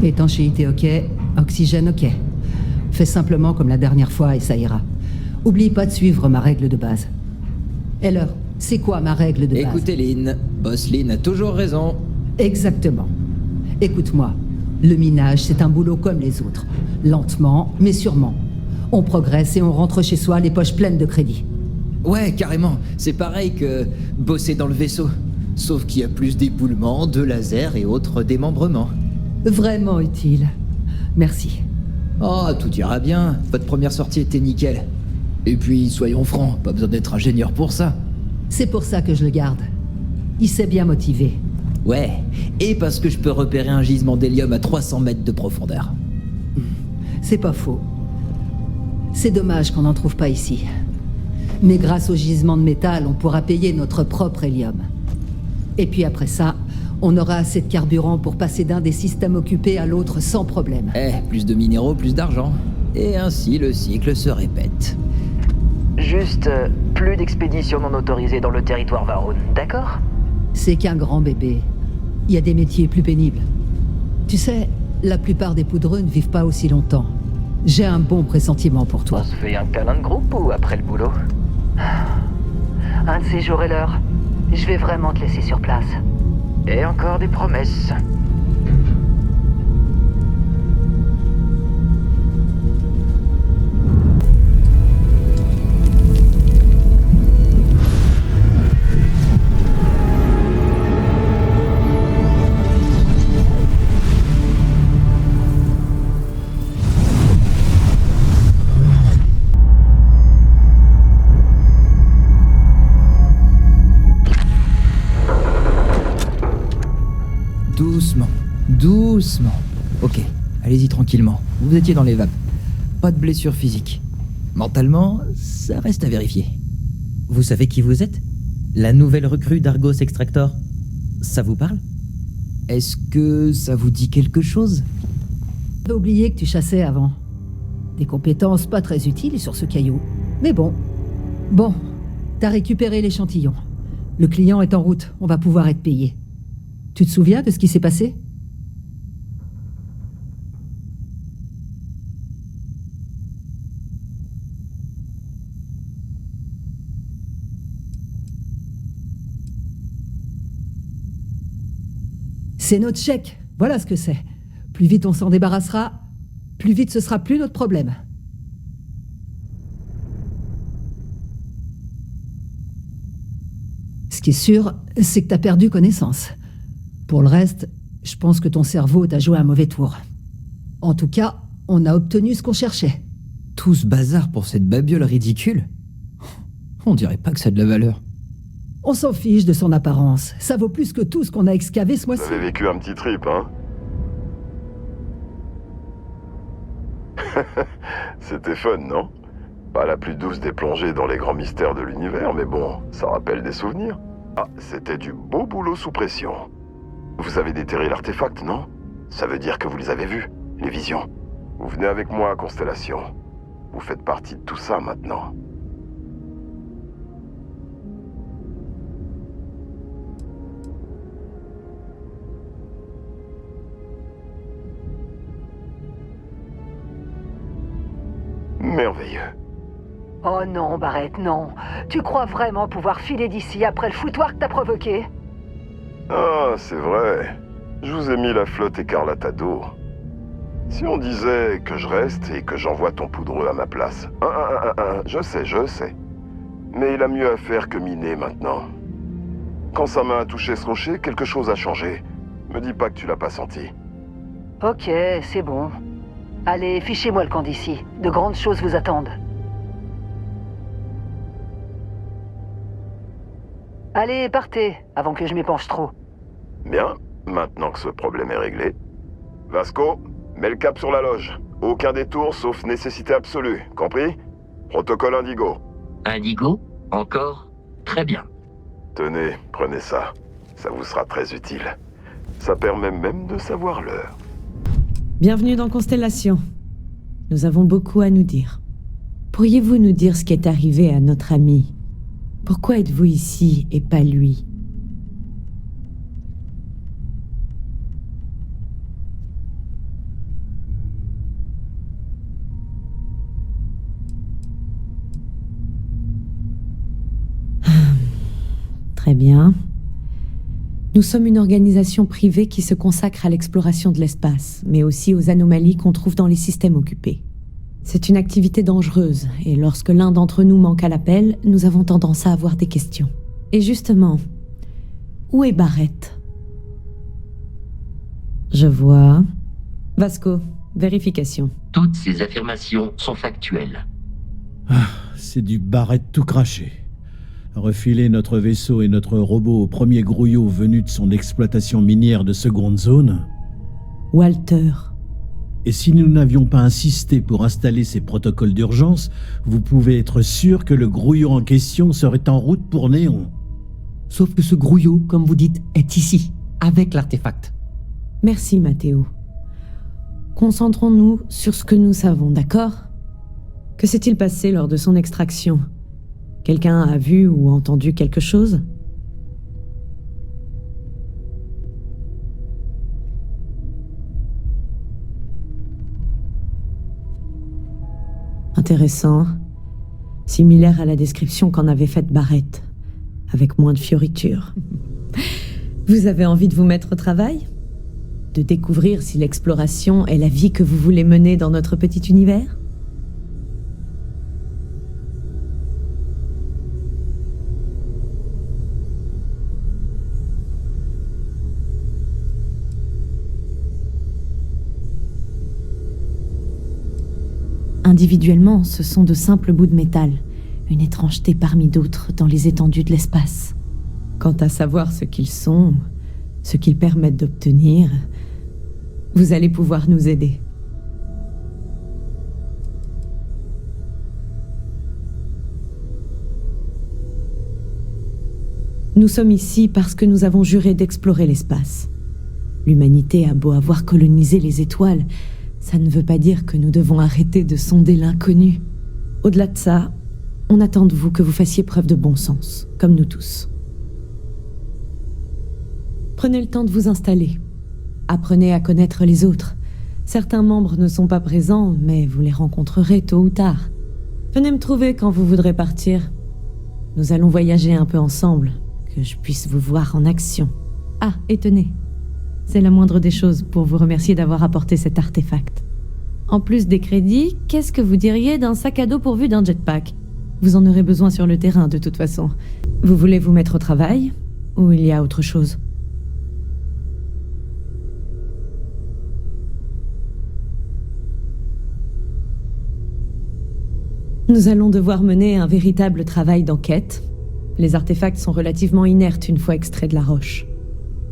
Étanchéité ok, oxygène ok. Fais simplement comme la dernière fois et ça ira. Oublie pas de suivre ma règle de base. Heller, c'est quoi ma règle de base? Écoutez Lynn, Boss Lynn a toujours raison. Exactement. Écoute-moi, le minage c'est un boulot comme les autres. Lentement, mais sûrement. On progresse et on rentre chez soi les poches pleines de crédit. Ouais, carrément, c'est pareil que bosser dans le vaisseau. Sauf qu'il y a plus d'éboulements, de lasers et autres démembrements. Vraiment utile. Merci. Oh, tout ira bien, votre première sortie était nickel. Et puis, soyons francs, pas besoin d'être ingénieur pour ça. C'est pour ça que je le garde. Il s'est bien motivé. Ouais, et parce que je peux repérer un gisement d'hélium à 300 mètres de profondeur. C'est pas faux. C'est dommage qu'on n'en trouve pas ici. Mais grâce au gisement de métal, on pourra payer notre propre hélium. Et puis après ça, on aura assez de carburant pour passer d'un des systèmes occupés à l'autre sans problème. Plus de minéraux, plus d'argent. Et ainsi, le cycle se répète. Juste, plus d'expéditions non autorisées dans le territoire Varun, d'accord? C'est qu'un grand bébé. Il y a des métiers plus pénibles. Tu sais, la plupart des poudreux ne vivent pas aussi longtemps. J'ai un bon pressentiment pour toi. On se fait un câlin de groupe ou après le boulot? Un de ces jours est l'heure. Je vais vraiment te laisser sur place. Et encore des promesses. Doucement, doucement. Ok, allez-y tranquillement. Vous étiez dans les vapes. Pas de blessure physique. Mentalement, ça reste à vérifier. Vous savez qui vous êtes? La nouvelle recrue d'Argos Extractor. Ça vous parle? Est-ce que ça vous dit quelque chose? J'avais oublié que tu chassais avant. Des compétences pas très utiles sur ce caillou. Mais bon. Bon, t'as récupéré l'échantillon. Le client est en route, on va pouvoir être payé. Tu te souviens de ce qui s'est passé? C'est notre chèque, voilà ce que c'est. Plus vite on s'en débarrassera, plus vite ce sera plus notre problème. Ce qui est sûr, c'est que t'as perdu connaissance. Pour le reste, je pense que ton cerveau t'a joué un mauvais tour. En tout cas, on a obtenu ce qu'on cherchait. Tout ce bazar pour cette babiole ridicule? On dirait pas que ça a de la valeur. On s'en fiche de son apparence. Ça vaut plus que tout ce qu'on a excavé ce mois-ci. Vous avez vécu un petit trip, hein? C'était fun, non? Pas la plus douce des plongées dans les grands mystères de l'univers, mais bon, ça rappelle des souvenirs. Ah, c'était du beau boulot sous pression. Vous avez déterré l'artefact, non? Ça veut dire que vous les avez vus, les visions. Vous venez avec moi, Constellation. Vous faites partie de tout ça maintenant. Merveilleux. Oh non, Barrett, non. Tu crois vraiment pouvoir filer d'ici après le foutoir que t'as provoqué? Ah, c'est vrai. Je vous ai mis la flotte écarlate à dos. Si on disait que je reste et que j'envoie ton poudreux à ma place. Je sais. Mais il a mieux à faire que miner maintenant. Quand sa main a touché ce rocher, quelque chose a changé. Me dis pas que tu l'as pas senti. Ok, c'est bon. Allez, fichez-moi le camp d'ici. De grandes choses vous attendent. Allez, partez, avant que je m'y penche trop. Bien, maintenant que ce problème est réglé. Vasco, mets le cap sur la loge. Aucun détour sauf nécessité absolue, compris? Protocole Indigo. Indigo? Encore? Très bien. Tenez, prenez ça. Ça vous sera très utile. Ça permet même de savoir l'heure. Bienvenue dans Constellation. Nous avons beaucoup à nous dire. Pourriez-vous nous dire ce qui est arrivé à notre ami? Pourquoi êtes-vous ici et pas lui? Très bien. Nous sommes une organisation privée qui se consacre à l'exploration de l'espace, mais aussi aux anomalies qu'on trouve dans les systèmes occupés. C'est une activité dangereuse, et lorsque l'un d'entre nous manque à l'appel, nous avons tendance à avoir des questions. Et justement, où est Barrett? Je vois. Vasco, vérification. Toutes ces affirmations sont factuelles. C'est du Barrett tout craché. Refiler notre vaisseau et notre robot au premier grouillot venu de son exploitation minière de seconde zone. Walter. Et si nous n'avions pas insisté pour installer ces protocoles d'urgence, vous pouvez être sûr que le grouillot en question serait en route pour Néon. Sauf que ce grouillot, comme vous dites, est ici, avec l'artefact. Merci, Matteo. Concentrons-nous sur ce que nous savons, d'accord? Que s'est-il passé lors de son extraction? Quelqu'un a vu ou entendu quelque chose? Intéressant. Similaire à la description qu'en avait faite Barrett, avec moins de fioritures. Vous avez envie de vous mettre au travail? De découvrir si l'exploration est la vie que vous voulez mener dans notre petit univers? Individuellement, ce sont de simples bouts de métal, une étrangeté parmi d'autres dans les étendues de l'espace. Quant à savoir ce qu'ils sont, ce qu'ils permettent d'obtenir, vous allez pouvoir nous aider. Nous sommes ici parce que nous avons juré d'explorer l'espace. L'humanité a beau avoir colonisé les étoiles, ça ne veut pas dire que nous devons arrêter de sonder l'inconnu. Au-delà de ça, on attend de vous que vous fassiez preuve de bon sens, comme nous tous. Prenez le temps de vous installer. Apprenez à connaître les autres. Certains membres ne sont pas présents, mais vous les rencontrerez tôt ou tard. Venez me trouver quand vous voudrez partir. Nous allons voyager un peu ensemble, que je puisse vous voir en action. Ah, et tenez. C'est la moindre des choses pour vous remercier d'avoir apporté cet artefact. En plus des crédits, qu'est-ce que vous diriez d'un sac à dos pourvu d'un jetpack? Vous en aurez besoin sur le terrain de toute façon. Vous voulez vous mettre au travail? Ou il y a autre chose? Nous allons devoir mener un véritable travail d'enquête. Les artefacts sont relativement inertes une fois extraits de la roche.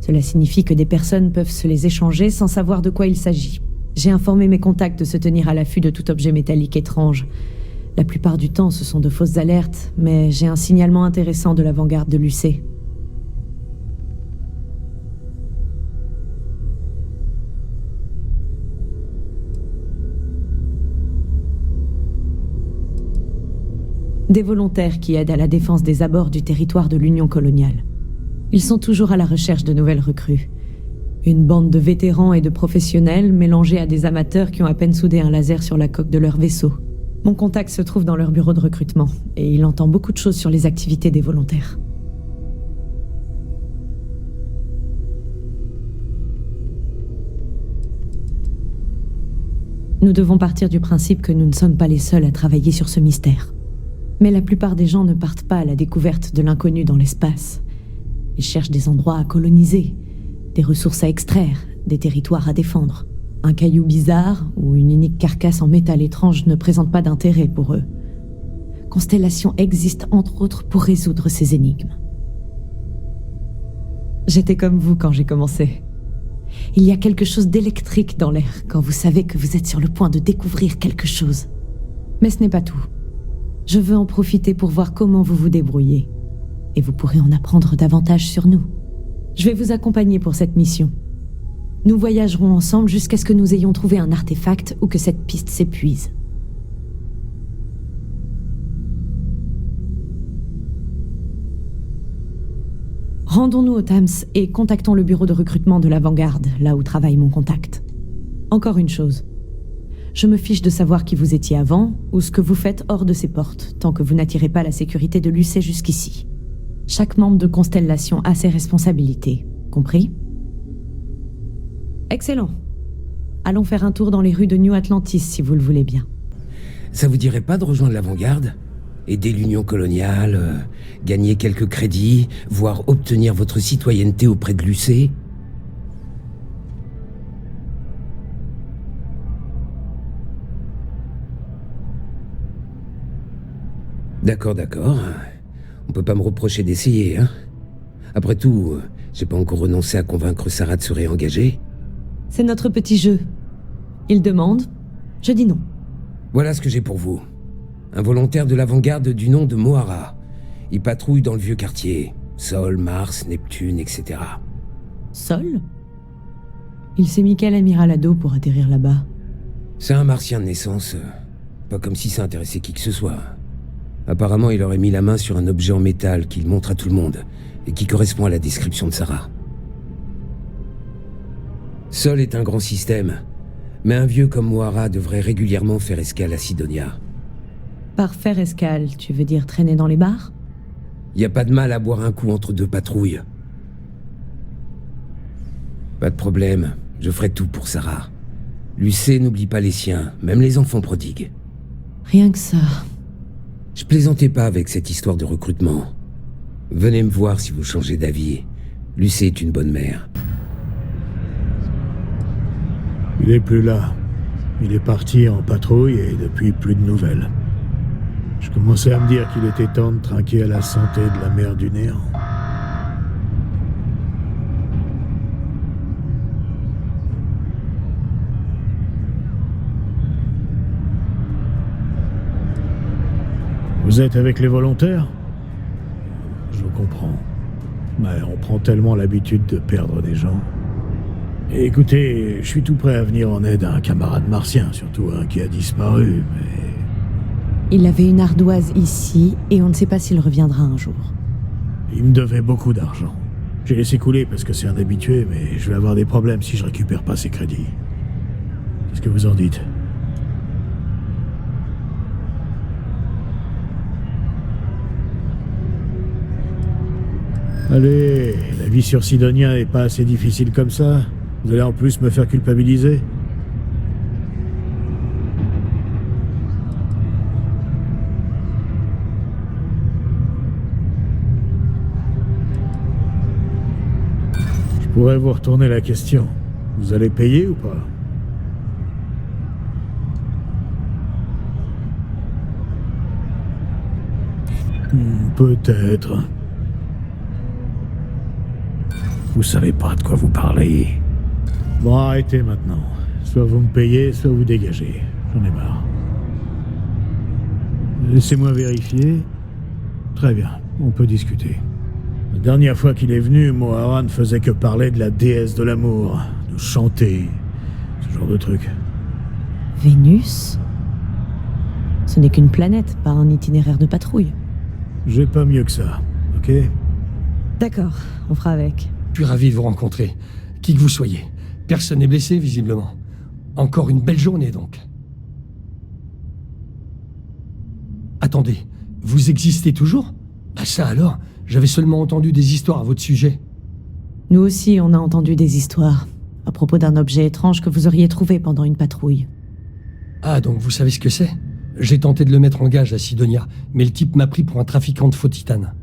Cela signifie que des personnes peuvent se les échanger sans savoir de quoi il s'agit. J'ai informé mes contacts de se tenir à l'affût de tout objet métallique étrange. La plupart du temps, ce sont de fausses alertes, mais j'ai un signalement intéressant de l'avant-garde de l'UC. Des volontaires qui aident à la défense des abords du territoire de l'Union coloniale. Ils sont toujours à la recherche de nouvelles recrues. Une bande de vétérans et de professionnels mélangés à des amateurs qui ont à peine soudé un laser sur la coque de leur vaisseau. Mon contact se trouve dans leur bureau de recrutement, et il entend beaucoup de choses sur les activités des volontaires. Nous devons partir du principe que nous ne sommes pas les seuls à travailler sur ce mystère. Mais la plupart des gens ne partent pas à la découverte de l'inconnu dans l'espace. Ils cherchent des endroits à coloniser, des ressources à extraire, des territoires à défendre. Un caillou bizarre ou une unique carcasse en métal étrange ne présente pas d'intérêt pour eux. Constellation existe entre autres pour résoudre ces énigmes. J'étais comme vous quand j'ai commencé. Il y a quelque chose d'électrique dans l'air quand vous savez que vous êtes sur le point de découvrir quelque chose. Mais ce n'est pas tout. Je veux en profiter pour voir comment vous vous débrouillez. Et vous pourrez en apprendre davantage sur nous. Je vais vous accompagner pour cette mission. Nous voyagerons ensemble jusqu'à ce que nous ayons trouvé un artefact ou que cette piste s'épuise. Rendons-nous au Tams et contactons le bureau de recrutement de l'avant-garde, là où travaille mon contact. Encore une chose. Je me fiche de savoir qui vous étiez avant ou ce que vous faites hors de ces portes, tant que vous n'attirez pas la sécurité de l'UC jusqu'ici. Chaque membre de Constellation a ses responsabilités, compris? Excellent. Allons faire un tour dans les rues de New Atlantis, si vous le voulez bien. Ça vous dirait pas de rejoindre l'avant-garde? Aider l'Union coloniale, gagner quelques crédits, voire obtenir votre citoyenneté auprès de l'UC? D'accord. On peut pas me reprocher d'essayer, hein? Après tout, j'ai pas encore renoncé à convaincre Sarah de se réengager. C'est notre petit jeu. Il demande, je dis non. Voilà ce que j'ai pour vous. Un volontaire de l'avant-garde du nom de Moara. Il patrouille dans le vieux quartier. Sol, Mars, Neptune, etc. Sol? Il s'est mis quel amiral à dos pour atterrir là-bas? C'est un martien de naissance. Pas comme si ça intéressait qui que ce soit. Apparemment, il aurait mis la main sur un objet en métal qu'il montre à tout le monde, et qui correspond à la description de Sarah. Sol est un grand système, mais un vieux comme Moara devrait régulièrement faire escale à Sidonia. Par faire escale, tu veux dire traîner dans les bars? Y a pas de mal à boire un coup entre deux patrouilles. Pas de problème, je ferai tout pour Sarah. L'UC n'oublie pas les siens, même les enfants prodigues. Rien que ça. Je plaisantais pas avec cette histoire de recrutement. Venez me voir si vous changez d'avis. L'UC est une bonne mère. Il est plus là. Il est parti en patrouille et depuis plus de nouvelles. Je commençais à me dire qu'il était temps de trinquer à la santé de la mer du néant. Vous êtes avec les volontaires? Je vous comprends. Mais on prend tellement l'habitude de perdre des gens. Et écoutez, je suis tout prêt à venir en aide à un camarade martien, surtout un qui a disparu, mais... Il avait une ardoise ici, et on ne sait pas s'il reviendra un jour. Il me devait beaucoup d'argent. J'ai laissé couler parce que c'est un habitué, mais je vais avoir des problèmes si je récupère pas ses crédits. Qu'est-ce que vous en dites? Allez, la vie sur Sidonia est pas assez difficile comme ça. Vous allez en plus me faire culpabiliser? Je pourrais vous retourner la question. Vous allez payer ou pas? Peut-être. Vous savez pas de quoi vous parlez. Bon, arrêtez maintenant. Soit vous me payez, soit vous dégagez. J'en ai marre. Laissez-moi vérifier. Très bien, on peut discuter. La dernière fois qu'il est venu, Moara ne faisait que parler de la déesse de l'amour, de chanter, ce genre de truc. Vénus? Ce n'est qu'une planète, pas un itinéraire de patrouille. J'ai pas mieux que ça, ok? D'accord, on fera avec. Je suis ravi de vous rencontrer, qui que vous soyez. Personne n'est blessé, visiblement. Encore une belle journée, donc. Attendez, vous existez toujours? Bah ça alors, j'avais seulement entendu des histoires à votre sujet. Nous aussi, on a entendu des histoires, à propos d'un objet étrange que vous auriez trouvé pendant une patrouille. Ah, donc vous savez ce que c'est? J'ai tenté de le mettre en gage à Sidonia, mais le type m'a pris pour un trafiquant de faux titane.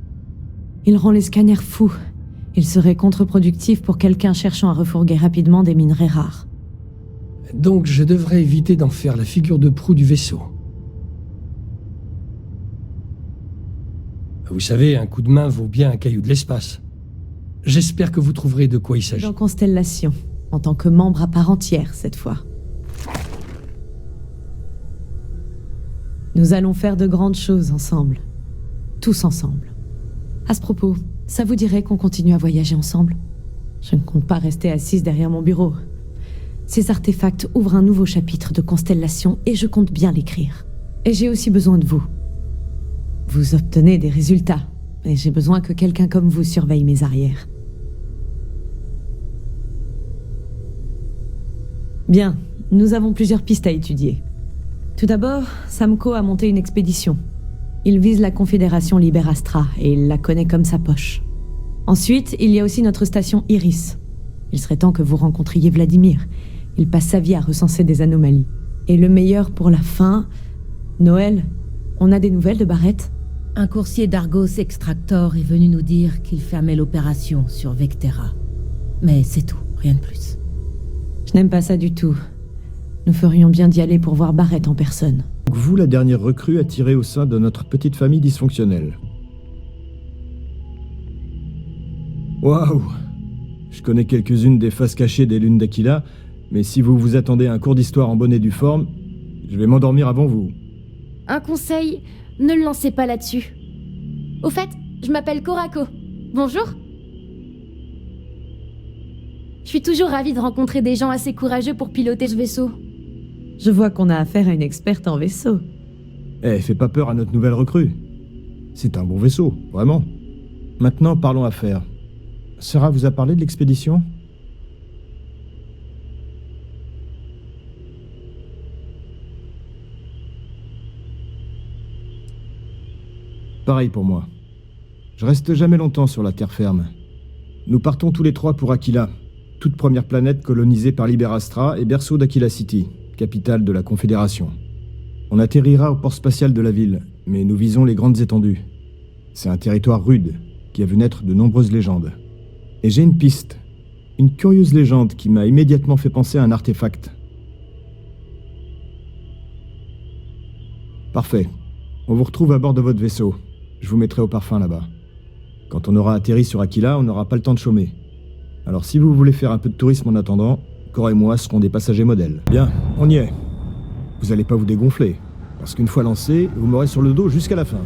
Il rend les scanners fous. Il serait contre-productif pour quelqu'un cherchant à refourguer rapidement des minerais rares. Donc je devrais éviter d'en faire la figure de proue du vaisseau. Vous savez, un coup de main vaut bien un caillou de l'espace. J'espère que vous trouverez de quoi il s'agit. Dans Constellation, en tant que membre à part entière, cette fois. Nous allons faire de grandes choses ensemble. Tous ensemble. À ce propos, ça vous dirait qu'on continue à voyager ensemble? Je ne compte pas rester assise derrière mon bureau. Ces artefacts ouvrent un nouveau chapitre de Constellation et je compte bien l'écrire. Et j'ai aussi besoin de vous. Vous obtenez des résultats, et j'ai besoin que quelqu'un comme vous surveille mes arrières. Bien, nous avons plusieurs pistes à étudier. Tout d'abord, Samco a monté une expédition. Il vise la Confédération Liberastra et il la connaît comme sa poche. Ensuite, il y a aussi notre station Iris. Il serait temps que vous rencontriez Vladimir. Il passe sa vie à recenser des anomalies. Et le meilleur pour la fin... Noël, on a des nouvelles de Barrett ? Un coursier d'Argos Extractor est venu nous dire qu'il fermait l'opération sur Vectera. Mais c'est tout, rien de plus. Je n'aime pas ça du tout. Nous ferions bien d'y aller pour voir Barrett en personne. Donc vous, la dernière recrue attirée au sein de notre petite famille dysfonctionnelle. Waouh! Je connais quelques-unes des faces cachées des lunes d'Aquila, mais si vous vous attendez à un cours d'histoire en bonne et due forme, je vais m'endormir avant vous. Un conseil, ne le lancez pas là-dessus. Au fait, je m'appelle Korako. Bonjour. Je suis toujours ravie de rencontrer des gens assez courageux pour piloter ce vaisseau. Je vois qu'on a affaire à une experte en vaisseau. Eh, fais pas peur à notre nouvelle recrue. C'est un bon vaisseau, vraiment. Maintenant, parlons affaires. Sarah vous a parlé de l'expédition ? Pareil pour moi. Je reste jamais longtemps sur la terre ferme. Nous partons tous les trois pour Aquila, toute première planète colonisée par Liberastra et berceau d'Aquila City, capitale de la Confédération. On atterrira au port spatial de la ville, mais nous visons les grandes étendues. C'est un territoire rude, qui a vu naître de nombreuses légendes. Et j'ai une piste, une curieuse légende qui m'a immédiatement fait penser à un artefact. Parfait. On vous retrouve à bord de votre vaisseau. Je vous mettrai au parfum là-bas. Quand on aura atterri sur Aquila, on n'aura pas le temps de chômer. Alors si vous voulez faire un peu de tourisme en attendant, Cora et moi serons des passagers modèles. Bien, on y est. Vous allez pas vous dégonfler, parce qu'une fois lancé, vous m'aurez sur le dos jusqu'à la fin.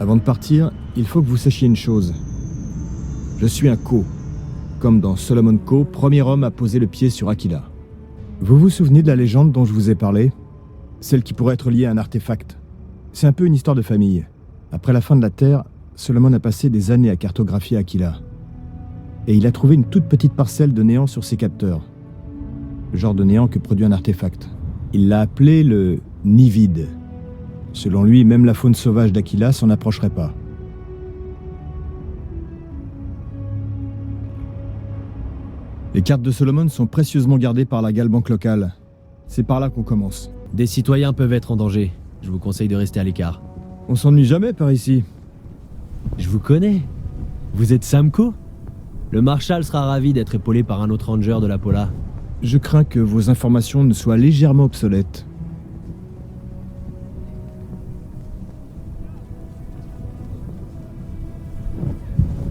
Avant de partir, il faut que vous sachiez une chose. Je suis un Co. Comme dans Solomon Co, premier homme à poser le pied sur Aquila. Vous vous souvenez de la légende dont je vous ai parlé ? Celle qui pourrait être liée à un artefact. C'est un peu une histoire de famille. Après la fin de la Terre, Solomon a passé des années à cartographier Aquila. Et il a trouvé une toute petite parcelle de néant sur ses capteurs. Le genre de néant que produit un artefact. Il l'a appelé le nid vide. Selon lui, même la faune sauvage d'Aquila s'en approcherait pas. Les cartes de Solomon sont précieusement gardées par la Galbanque locale. C'est par là qu'on commence. Des citoyens peuvent être en danger. Je vous conseille de rester à l'écart. On s'ennuie jamais par ici. Je vous connais. Vous êtes Samco ? Le Marshal sera ravi d'être épaulé par un autre ranger de la Pola. Je crains que vos informations ne soient légèrement obsolètes.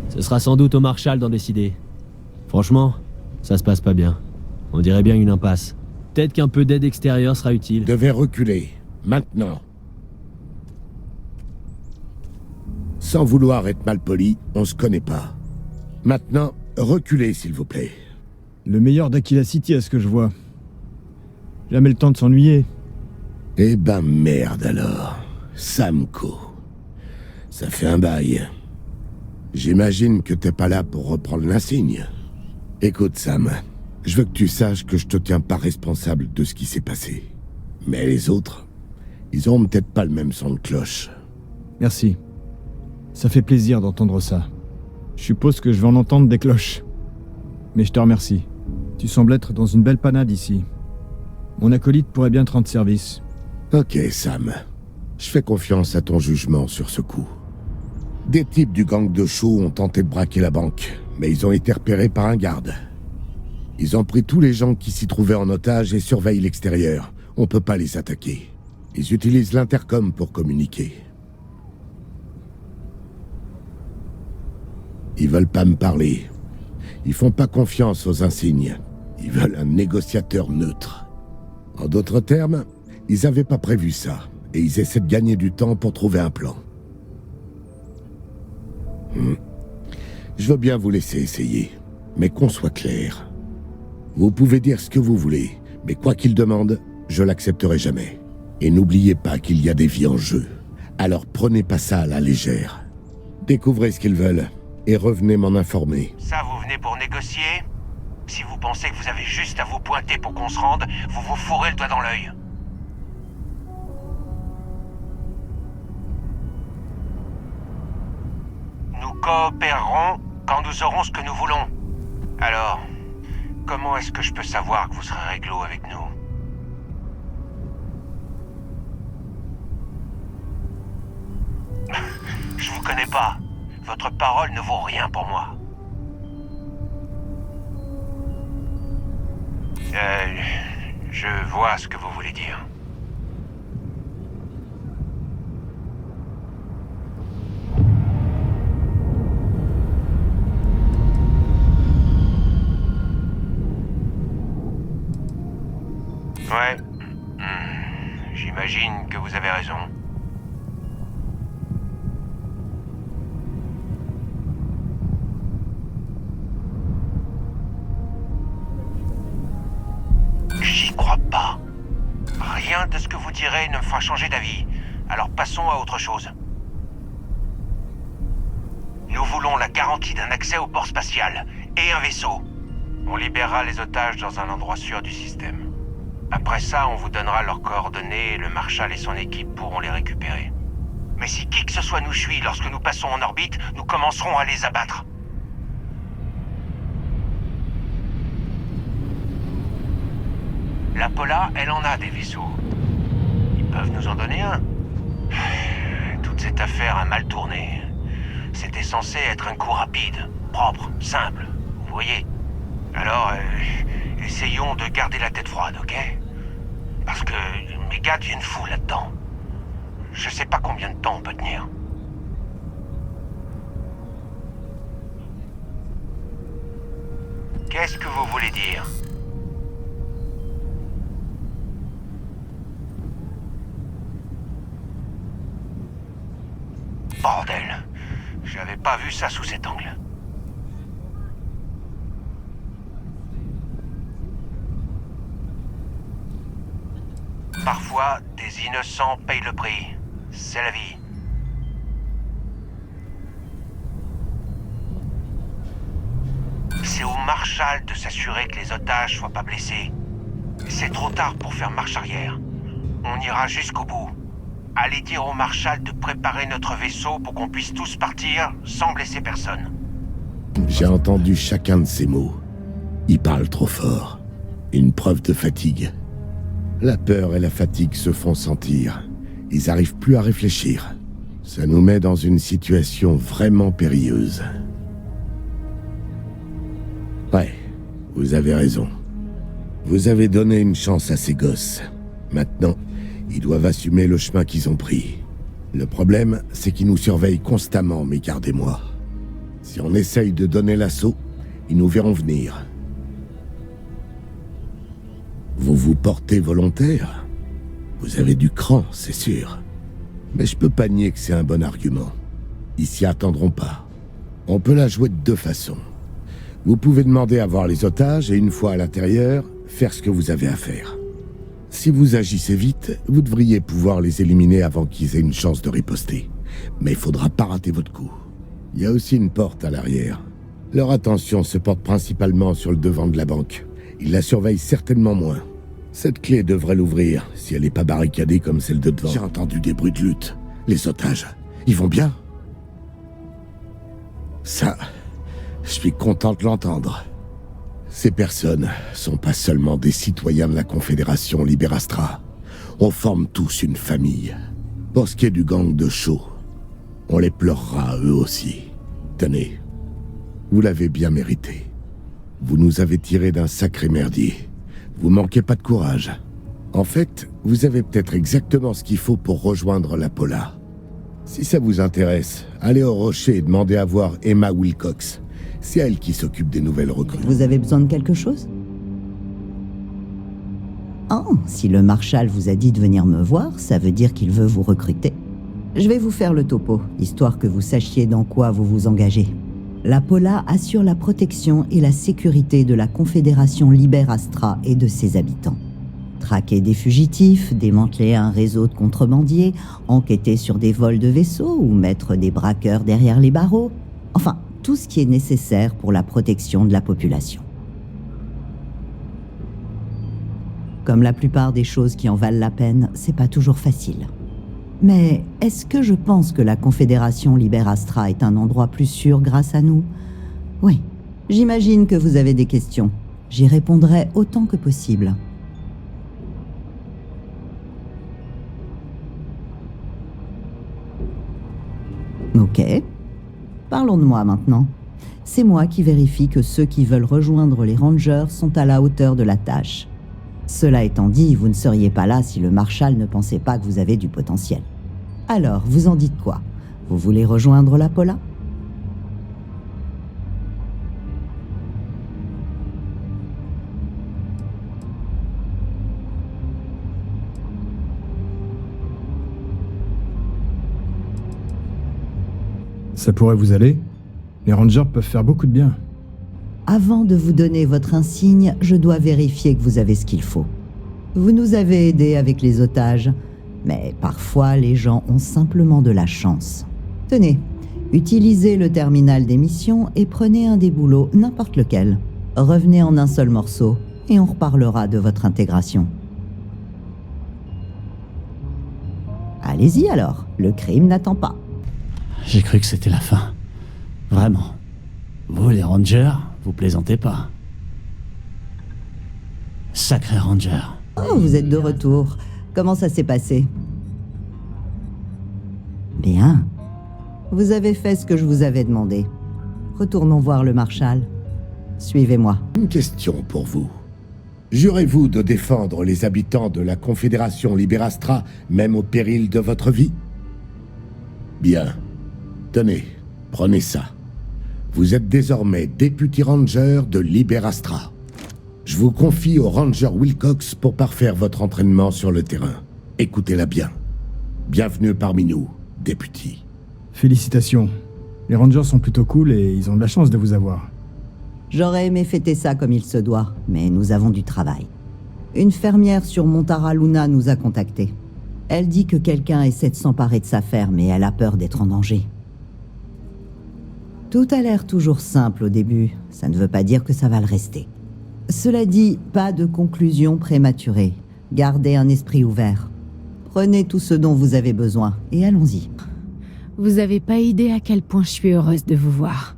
Ce sera sans doute au Marshal d'en décider. Franchement, ça se passe pas bien. On dirait bien une impasse. Peut-être qu'un peu d'aide extérieure sera utile. Devez reculer. Maintenant. Sans vouloir être malpoli, on se connaît pas. Maintenant, reculez s'il vous plaît. Le meilleur d'Aquila City à ce que je vois. Jamais le temps de s'ennuyer. Eh ben merde alors. Samco. Ça fait un bail. J'imagine que t'es pas là pour reprendre l'insigne. Écoute Sam, je veux que tu saches que je te tiens pas responsable de ce qui s'est passé. Mais les autres, ils auront peut-être pas le même son de cloche. Merci. Ça fait plaisir d'entendre ça. Je suppose que je vais en entendre des cloches. Mais je te remercie. Tu sembles être dans une belle panade ici. Mon acolyte pourrait bien te rendre service. Ok Sam, je fais confiance à ton jugement sur ce coup. Des types du gang de Shaw ont tenté de braquer la banque, mais ils ont été repérés par un garde. Ils ont pris tous les gens qui s'y trouvaient en otage et surveillent l'extérieur. On peut pas les attaquer. Ils utilisent l'intercom pour communiquer. Ils veulent pas me parler. Ils font pas confiance aux insignes. Ils veulent un négociateur neutre. En d'autres termes, ils avaient pas prévu ça, et ils essaient de gagner du temps pour trouver un plan. Je veux bien vous laisser essayer, mais qu'on soit clair. Vous pouvez dire ce que vous voulez, mais quoi qu'ils demandent, je l'accepterai jamais. Et n'oubliez pas qu'il y a des vies en jeu. Alors prenez pas ça à la légère. Découvrez ce qu'ils veulent, et revenez m'en informer. Ça, vous venez pour négocier ? Si vous pensez que vous avez juste à vous pointer pour qu'on se rende, vous vous fourrez le doigt dans l'œil. coopérerons quand nous aurons ce que nous voulons. Alors, comment est-ce que je peux savoir que vous serez réglo avec nous? Je vous connais pas. Votre parole ne vaut rien pour moi. Je vois ce que vous voulez dire. Ouais. J'imagine que vous avez raison. J'y crois pas. Rien de ce que vous direz ne me fera changer d'avis. Alors passons à autre chose. Nous voulons la garantie d'un accès au port spatial et un vaisseau. On libérera les otages dans un endroit sûr du système. Après ça, on vous donnera leurs coordonnées et le Marshal et son équipe pourront les récupérer. Mais si qui que ce soit nous suit lorsque nous passons en orbite, nous commencerons à les abattre. La Pola, elle en a des vaisseaux. Ils peuvent nous en donner un. Toute cette affaire a mal tourné. C'était censé être un coup rapide, propre, simple, vous voyez. Alors, essayons de garder la tête froide, ok? Parce que mes gars deviennent fous là-dedans. Je sais pas combien de temps on peut tenir. Qu'est-ce que vous voulez dire? Bordel, j'avais pas vu ça sous cet angle. Parfois, des innocents payent le prix. C'est la vie. C'est au Marshal de s'assurer que les otages soient pas blessés. C'est trop tard pour faire marche arrière. On ira jusqu'au bout. Allez dire au Marshal de préparer notre vaisseau pour qu'on puisse tous partir sans blesser personne. J'ai entendu chacun de ces mots. Il parle trop fort. Une preuve de fatigue. La peur et la fatigue se font sentir. Ils n'arrivent plus à réfléchir. Ça nous met dans une situation vraiment périlleuse. Ouais, vous avez raison. Vous avez donné une chance à ces gosses. Maintenant, ils doivent assumer le chemin qu'ils ont pris. Le problème, c'est qu'ils nous surveillent constamment, Mégard et moi. Si on essaye de donner l'assaut, ils nous verront venir. Vous vous portez volontaire? Vous avez du cran, c'est sûr. Mais je peux pas nier que c'est un bon argument. Ils s'y attendront pas. On peut la jouer de deux façons. Vous pouvez demander à voir les otages et une fois à l'intérieur, faire ce que vous avez à faire. Si vous agissez vite, vous devriez pouvoir les éliminer avant qu'ils aient une chance de riposter. Mais il faudra pas rater votre coup. Il y a aussi une porte à l'arrière. Leur attention se porte principalement sur le devant de la banque. Ils la surveillent certainement moins. Cette clé devrait l'ouvrir, si elle n'est pas barricadée comme celle de devant. J'ai entendu des bruits de lutte. Les otages, ils vont bien? Ça, je suis content de l'entendre. Ces personnes sont pas seulement des citoyens de la Confédération Liberastra. On forme tous une famille. Pour ce qui est du gang de Shaw, on les pleurera eux aussi. Tenez, vous l'avez bien mérité. Vous nous avez tiré d'un sacré merdier. Vous manquez pas de courage. En fait, vous avez peut-être exactement ce qu'il faut pour rejoindre la Pola. Si ça vous intéresse, allez au rocher et demandez à voir Emma Wilcox. C'est elle qui s'occupe des nouvelles recrues. Vous avez besoin de quelque chose? Oh, si le Marshal vous a dit de venir me voir, ça veut dire qu'il veut vous recruter. Je vais vous faire le topo, histoire que vous sachiez dans quoi vous vous engagez. La Pola assure la protection et la sécurité de la Confédération Liberastra et de ses habitants. Traquer des fugitifs, démanteler un réseau de contrebandiers, enquêter sur des vols de vaisseaux ou mettre des braqueurs derrière les barreaux. Enfin, tout ce qui est nécessaire pour la protection de la population. Comme la plupart des choses qui en valent la peine, c'est pas toujours facile. Mais est-ce que je pense que la Confédération Liberastra est un endroit plus sûr grâce à nous? Oui, j'imagine que vous avez des questions. J'y répondrai autant que possible. Ok. Parlons de moi maintenant. C'est moi qui vérifie que ceux qui veulent rejoindre les Rangers sont à la hauteur de la tâche. Cela étant dit, vous ne seriez pas là si le Marshal ne pensait pas que vous avez du potentiel. Alors, vous en dites quoi? Vous voulez rejoindre la Pola? Ça pourrait vous aller. Les Rangers peuvent faire beaucoup de bien. Avant de vous donner votre insigne, je dois vérifier que vous avez ce qu'il faut. Vous nous avez aidés avec les otages, mais parfois les gens ont simplement de la chance. Tenez, utilisez le terminal d'émission et prenez un des boulots, n'importe lequel. Revenez en un seul morceau et on reparlera de votre intégration. Allez-y alors, le crime n'attend pas. J'ai cru que c'était la fin. Vraiment. Vous, les Rangers, vous plaisantez pas. Sacré Ranger. Oh, vous êtes de retour. Comment ça s'est passé? Bien. Vous avez fait ce que je vous avais demandé. Retournons voir le Marshal. Suivez-moi. Une question pour vous. Jurez-vous de défendre les habitants de la Confédération Liberastra, même au péril de votre vie? Bien. Tenez, prenez ça. Vous êtes désormais député ranger de Liberastra. Je vous confie au Ranger Wilcox pour parfaire votre entraînement sur le terrain. Écoutez-la bien. Bienvenue parmi nous, député. Félicitations. Les Rangers sont plutôt cool et ils ont de la chance de vous avoir. J'aurais aimé fêter ça comme il se doit, mais nous avons du travail. Une fermière sur Montara Luna nous a contactés. Elle dit que quelqu'un essaie de s'emparer de sa ferme et elle a peur d'être en danger. Tout a l'air toujours simple au début, ça ne veut pas dire que ça va le rester. Cela dit, pas de conclusion prématurée. Gardez un esprit ouvert. Prenez tout ce dont vous avez besoin et allons-y. Vous avez pas idée à quel point je suis heureuse de vous voir.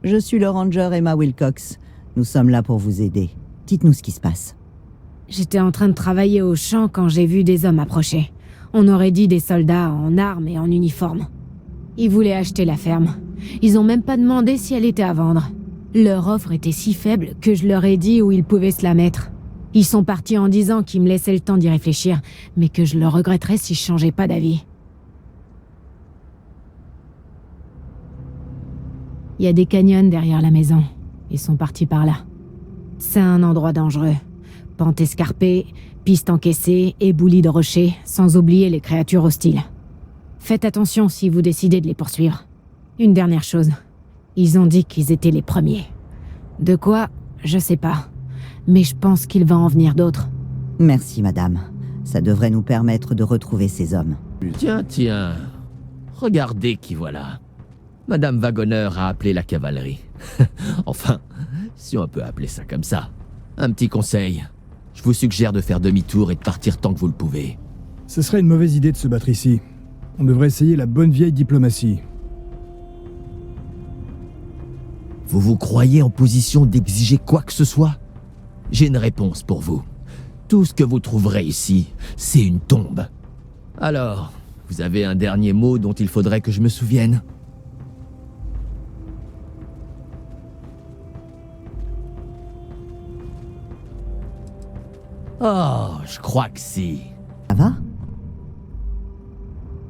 Je suis le Ranger Emma Wilcox. Nous sommes là pour vous aider. Dites-nous ce qui se passe. J'étais en train de travailler au champ quand j'ai vu des hommes approcher. On aurait dit des soldats en armes et en uniforme. Ils voulaient acheter la ferme. Ils ont même pas demandé si elle était à vendre. Leur offre était si faible que je leur ai dit où ils pouvaient se la mettre. Ils sont partis en disant qu'ils me laissaient le temps d'y réfléchir, mais que je le regretterais si je changeais pas d'avis. Il y a des canyons derrière la maison. Ils sont partis par là. C'est un endroit dangereux. Pente escarpée, piste encaissée, éboulis de rochers, sans oublier les créatures hostiles. Faites attention si vous décidez de les poursuivre. Une dernière chose. Ils ont dit qu'ils étaient les premiers. De quoi? Je sais pas. Mais je pense qu'il va en venir d'autres. Merci, madame. Ça devrait nous permettre de retrouver ces hommes. Tiens, tiens. Regardez qui voilà. Madame Wagoner a appelé la cavalerie. Enfin, si on peut appeler ça comme ça. Un petit conseil. Je vous suggère de faire demi-tour et de partir tant que vous le pouvez. Ce serait une mauvaise idée de se battre ici. On devrait essayer la bonne vieille diplomatie. Vous vous croyez en position d'exiger quoi que ce soit? J'ai une réponse pour vous. Tout ce que vous trouverez ici, c'est une tombe. Alors, vous avez un dernier mot dont il faudrait que je me souvienne? Oh, je crois que si. Ça va?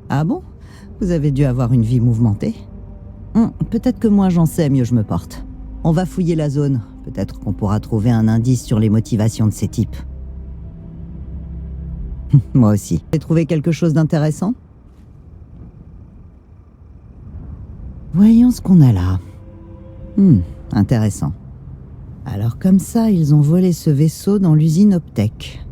Ah bon? Vous avez dû avoir une vie mouvementée. Peut-être que moins j'en sais, mieux je me porte. On va fouiller la zone. Peut-être qu'on pourra trouver un indice sur les motivations de ces types. Moi aussi. Vous avez trouvé quelque chose d'intéressant? Voyons ce qu'on a là. Intéressant. Alors comme ça, ils ont volé ce vaisseau dans l'usine Optech.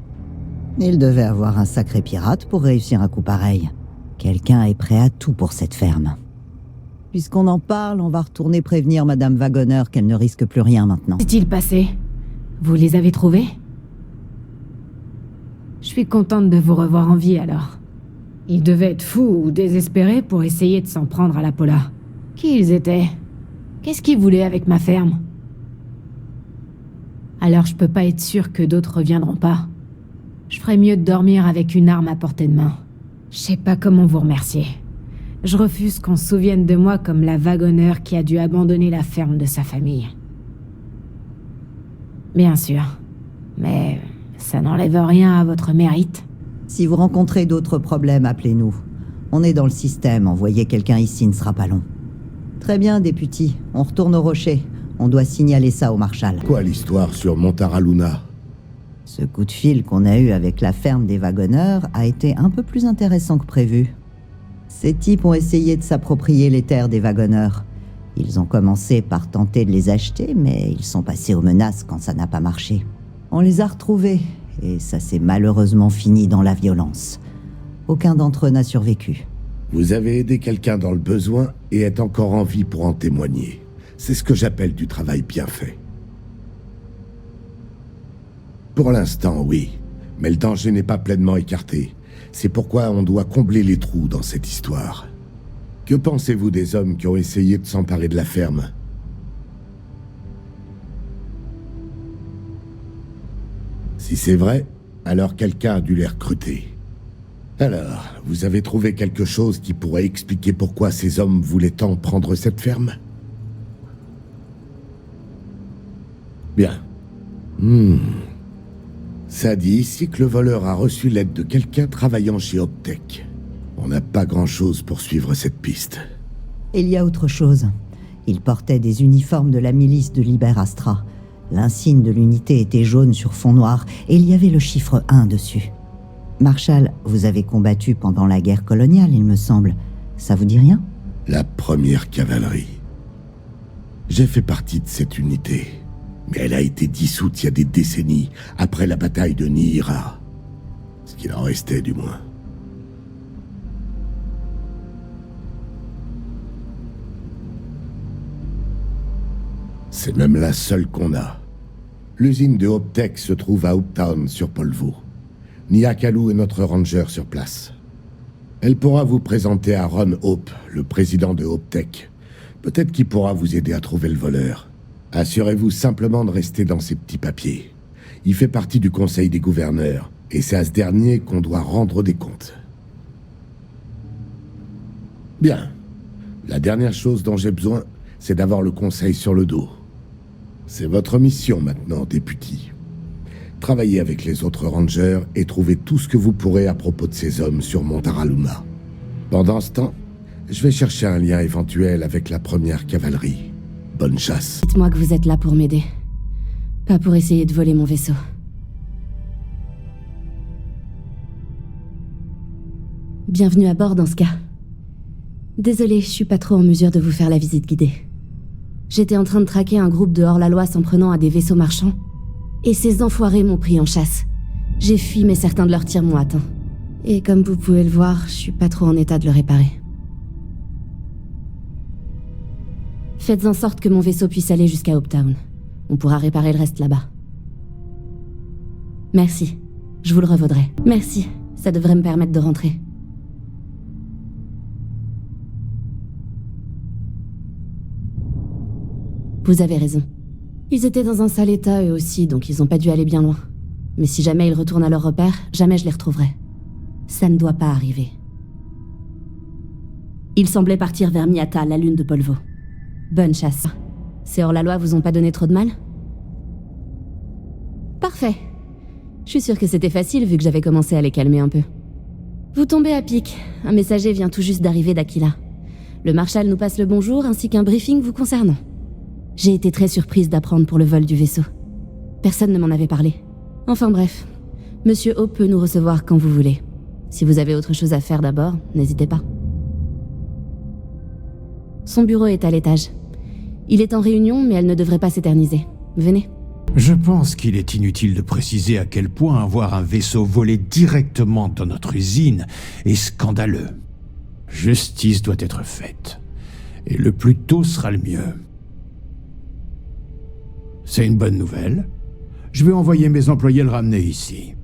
Ils devaient avoir un sacré pirate pour réussir un coup pareil. Quelqu'un est prêt à tout pour cette ferme. Puisqu'on en parle, on va retourner prévenir Madame Wagoner qu'elle ne risque plus rien maintenant. Qu'est-il passé? Vous les avez trouvés? Je suis contente de vous revoir en vie alors. Ils devaient être fous ou désespérés pour essayer de s'en prendre à la Pola. Qui ils étaient? Qu'est-ce qu'ils voulaient avec ma ferme? Alors je peux pas être sûr que d'autres reviendront pas. Je ferais mieux de dormir avec une arme à portée de main. Je sais pas comment vous remercier. Je refuse qu'on se souvienne de moi comme la wagonneur qui a dû abandonner la ferme de sa famille. Bien sûr. Mais ça n'enlève rien à votre mérite. Si vous rencontrez d'autres problèmes, appelez-nous. On est dans le système, envoyer quelqu'un ici ne sera pas long. Très bien, député. On retourne au rocher. On doit signaler ça au Marshal. Quoi l'histoire sur Montaraluna? Ce coup de fil qu'on a eu avec la ferme des wagonneurs a été un peu plus intéressant que prévu. Ces types ont essayé de s'approprier les terres des wagonneurs. Ils ont commencé par tenter de les acheter, mais ils sont passés aux menaces quand ça n'a pas marché. On les a retrouvés, et ça s'est malheureusement fini dans la violence. Aucun d'entre eux n'a survécu. Vous avez aidé quelqu'un dans le besoin et êtes encore en vie pour en témoigner. C'est ce que j'appelle du travail bien fait. Pour l'instant, oui. Mais le danger n'est pas pleinement écarté. C'est pourquoi on doit combler les trous dans cette histoire. Que pensez-vous des hommes qui ont essayé de s'emparer de la ferme? Si c'est vrai, alors quelqu'un a dû les recruter. Alors, vous avez trouvé quelque chose qui pourrait expliquer pourquoi ces hommes voulaient tant prendre cette ferme? Bien. Ça dit ici que le voleur a reçu l'aide de quelqu'un travaillant chez Optech. On n'a pas grand-chose pour suivre cette piste. Il y a autre chose. Ils portaient des uniformes de la milice de Liber Astra. L'insigne de l'unité était jaune sur fond noir, et il y avait le chiffre 1 dessus. Marshal, vous avez combattu pendant la guerre coloniale, il me semble. Ça vous dit rien? La première cavalerie. J'ai fait partie de cette unité. Mais elle a été dissoute il y a des décennies, après la bataille de Nihira. Ce qu'il en restait, du moins. C'est même la seule qu'on a. L'usine de Optech se trouve à Uptown, sur Polvo. Nia Kalou est notre ranger sur place. Elle pourra vous présenter à Ron Hope, le président de Optech. Peut-être qu'il pourra vous aider à trouver le voleur. Assurez-vous simplement de rester dans ces petits papiers. Il fait partie du conseil des gouverneurs, et c'est à ce dernier qu'on doit rendre des comptes. Bien. La dernière chose dont j'ai besoin, c'est d'avoir le conseil sur le dos. C'est votre mission maintenant, député. Travaillez avec les autres rangers et trouvez tout ce que vous pourrez à propos de ces hommes sur Montaraluna. Pendant ce temps, je vais chercher un lien éventuel avec la première cavalerie. Bonne chasse. Dites-moi que vous êtes là pour m'aider. Pas pour essayer de voler mon vaisseau. Bienvenue à bord dans ce cas. Désolée, je suis pas trop en mesure de vous faire la visite guidée. J'étais en train de traquer un groupe de hors-la-loi s'en prenant à des vaisseaux marchands. Et ces enfoirés m'ont pris en chasse. J'ai fui, mais certains de leurs tirs m'ont atteint. Et comme vous pouvez le voir, je suis pas trop en état de le réparer. Faites en sorte que mon vaisseau puisse aller jusqu'à Uptown. On pourra réparer le reste là-bas. Merci. Je vous le revaudrai. Merci. Ça devrait me permettre de rentrer. Vous avez raison. Ils étaient dans un sale état eux aussi, donc ils ont pas dû aller bien loin. Mais si jamais ils retournent à leur repère, jamais je les retrouverai. Ça ne doit pas arriver. Ils semblaient partir vers Miata, la lune de Polvo. Bonne chasse. Ces hors-la-loi vous ont pas donné trop de mal? Parfait. Je suis sûre que c'était facile vu que j'avais commencé à les calmer un peu. Vous tombez à pic. Un messager vient tout juste d'arriver d'Aquila. Le Marshal nous passe le bonjour ainsi qu'un briefing vous concernant. J'ai été très surprise d'apprendre pour le vol du vaisseau. Personne ne m'en avait parlé. Enfin bref, Monsieur Hope peut nous recevoir quand vous voulez. Si vous avez autre chose à faire d'abord, n'hésitez pas. Son bureau est à l'étage. Il est en réunion, mais elle ne devrait pas s'éterniser. Venez. Je pense qu'il est inutile de préciser à quel point avoir un vaisseau volé directement dans notre usine est scandaleux. Justice doit être faite. Et le plus tôt sera le mieux. C'est une bonne nouvelle. Je vais envoyer mes employés le ramener ici.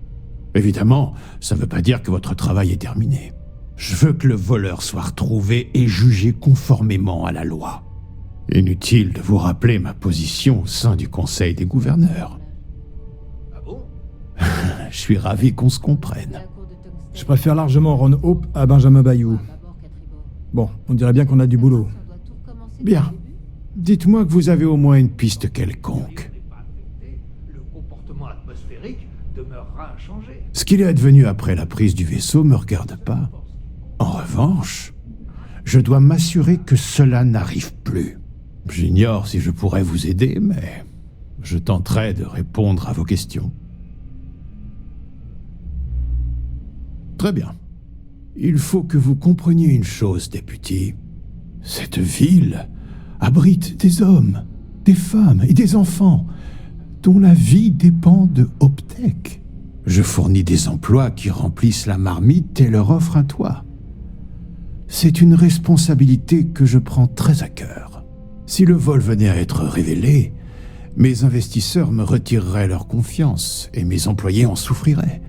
Évidemment, ça ne veut pas dire que votre travail est terminé. Je veux que le voleur soit retrouvé et jugé conformément à la loi. Inutile de vous rappeler ma position au sein du Conseil des gouverneurs. Ah bon? Je suis ravi qu'on se comprenne. Je préfère largement Ron Hope à Benjamin Bayou. Bon, on dirait bien qu'on a du boulot. Bien. Dites-moi que vous avez au moins une piste quelconque. Le comportement atmosphérique demeurera inchangé. Ce qu'il est advenu après la prise du vaisseau me regarde pas. En revanche, je dois m'assurer que cela n'arrive plus. J'ignore si je pourrais vous aider, mais je tenterai de répondre à vos questions. Très bien. Il faut que vous compreniez une chose, député. Cette ville abrite des hommes, des femmes et des enfants dont la vie dépend de Optech. Je fournis des emplois qui remplissent la marmite et leur offrent un toit. C'est une responsabilité que je prends très à cœur. Si le vol venait à être révélé, mes investisseurs me retireraient leur confiance et mes employés en souffriraient.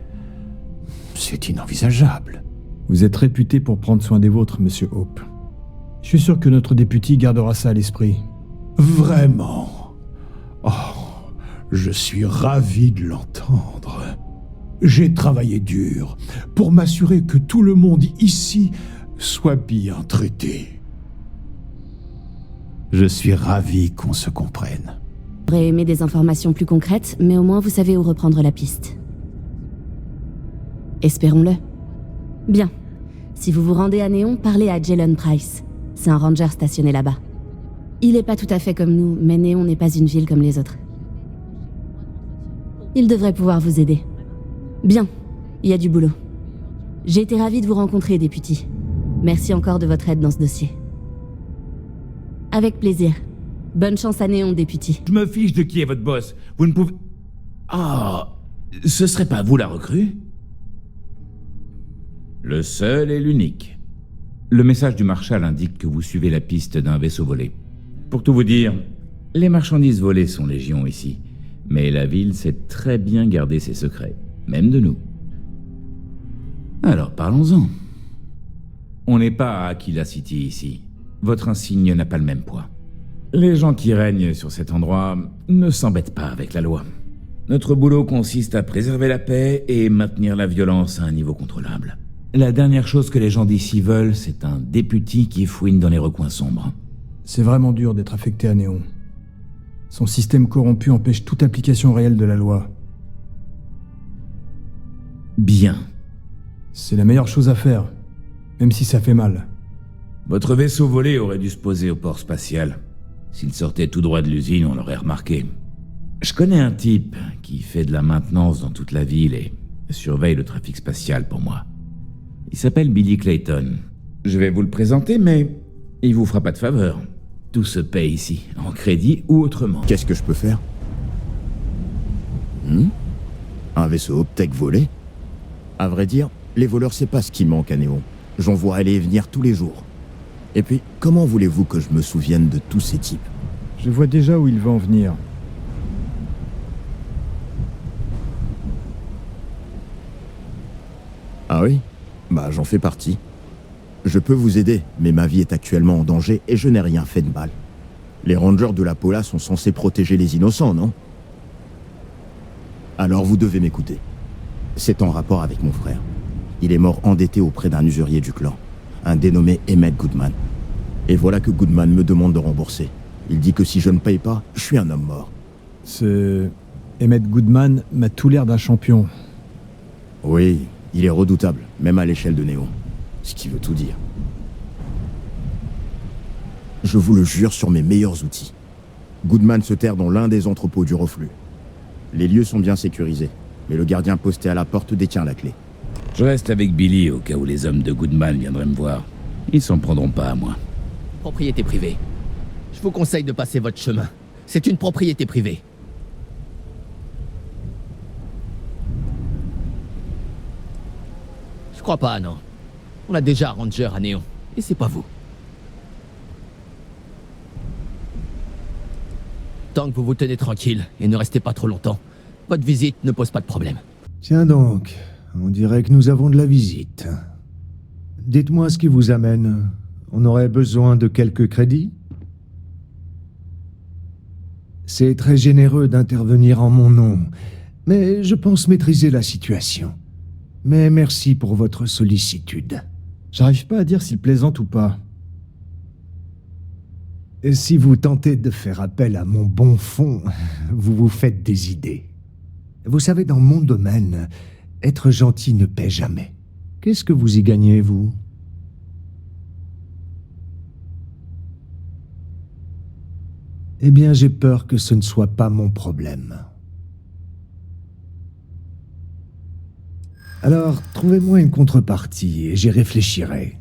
C'est inenvisageable. Vous êtes réputé pour prendre soin des vôtres, Monsieur Hope. Je suis sûr que notre député gardera ça à l'esprit. Vraiment? Oh, je suis ravi de l'entendre. J'ai travaillé dur pour m'assurer que tout le monde ici soit bien traité. Je suis ravi qu'on se comprenne. J'aurais aimé des informations plus concrètes, mais au moins vous savez où reprendre la piste. Espérons-le. Bien. Si vous vous rendez à Néon, parlez à Jalen Price. C'est un ranger stationné là-bas. Il est pas tout à fait comme nous, mais Néon n'est pas une ville comme les autres. Il devrait pouvoir vous aider. Bien. Il y a du boulot. J'ai été ravie de vous rencontrer, député. Merci encore de votre aide dans ce dossier. Avec plaisir. Bonne chance à Néon, député. Je me fiche de qui est votre boss. Vous ne pouvez... Ah, ce serait pas vous la recrue? Le seul et l'unique. Le message du Marshal indique que vous suivez la piste d'un vaisseau volé. Pour tout vous dire, les marchandises volées sont légion ici. Mais la ville sait très bien garder ses secrets. Même de nous. Alors parlons-en. On n'est pas à Aquila City ici. Votre insigne n'a pas le même poids. Les gens qui règnent sur cet endroit ne s'embêtent pas avec la loi. Notre boulot consiste à préserver la paix et maintenir la violence à un niveau contrôlable. La dernière chose que les gens d'ici veulent, c'est un député qui fouine dans les recoins sombres. C'est vraiment dur d'être affecté à Néon. Son système corrompu empêche toute application réelle de la loi. Bien. C'est la meilleure chose à faire, même si ça fait mal. Votre vaisseau volé aurait dû se poser au port spatial. S'il sortait tout droit de l'usine, on l'aurait remarqué. Je connais un type qui fait de la maintenance dans toute la ville et surveille le trafic spatial pour moi. Il s'appelle Billy Clayton. Je vais vous le présenter, mais il vous fera pas de faveur. Tout se paye ici, en crédit ou autrement. Qu'est-ce que je peux faire? Un vaisseau Optech volé? À vrai dire, les voleurs, c'est pas ce qui manque à Néon. J'en vois aller et venir tous les jours. Et puis, comment voulez-vous que je me souvienne de tous ces types? Je vois déjà où il va en venir. Ah oui? Bah, j'en fais partie. Je peux vous aider, mais ma vie est actuellement en danger et je n'ai rien fait de mal. Les rangers de la Pola sont censés protéger les innocents, non? Alors vous devez m'écouter. C'est en rapport avec mon frère. Il est mort endetté auprès d'un usurier du clan, un dénommé Emmett Goodman. Et voilà que Goodman me demande de rembourser. Il dit que si je ne paye pas, je suis un homme mort. Ce Emmett Goodman m'a tout l'air d'un champion. Oui, il est redoutable, même à l'échelle de Néon. Ce qui veut tout dire. Je vous le jure sur mes meilleurs outils. Goodman se terre dans l'un des entrepôts du reflux. Les lieux sont bien sécurisés, mais le gardien posté à la porte détient la clé. Je reste avec Billy au cas où les hommes de Goodman viendraient me voir. Ils s'en prendront pas à moi. Propriété privée. Je vous conseille de passer votre chemin. C'est une propriété privée. Je crois pas, non. On a déjà un ranger à Néon. Et c'est pas vous. Tant que vous vous tenez tranquille et ne restez pas trop longtemps, votre visite ne pose pas de problème. Tiens donc, on dirait que nous avons de la visite. Dites-moi ce qui vous amène. On aurait besoin de quelques crédits? C'est très généreux d'intervenir en mon nom, mais je pense maîtriser la situation. Mais merci pour votre sollicitude. J'arrive pas à dire s'il plaisante ou pas. Et si vous tentez de faire appel à mon bon fond, vous vous faites des idées. Vous savez, dans mon domaine, être gentil ne paie jamais. Qu'est-ce que vous y gagnez, vous? Eh bien, j'ai peur que ce ne soit pas mon problème. Alors, trouvez-moi une contrepartie et j'y réfléchirai.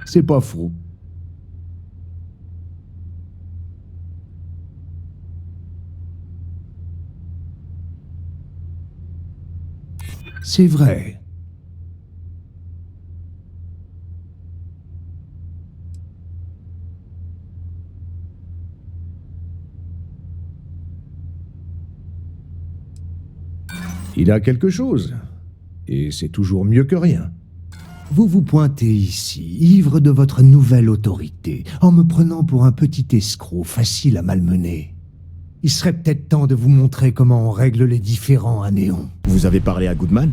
C'est pas faux. C'est vrai. Il a quelque chose. Et c'est toujours mieux que rien. Vous vous pointez ici, ivre de votre nouvelle autorité, en me prenant pour un petit escroc facile à malmener. Il serait peut-être temps de vous montrer comment on règle les différends à Néon. Vous avez parlé à Goodman?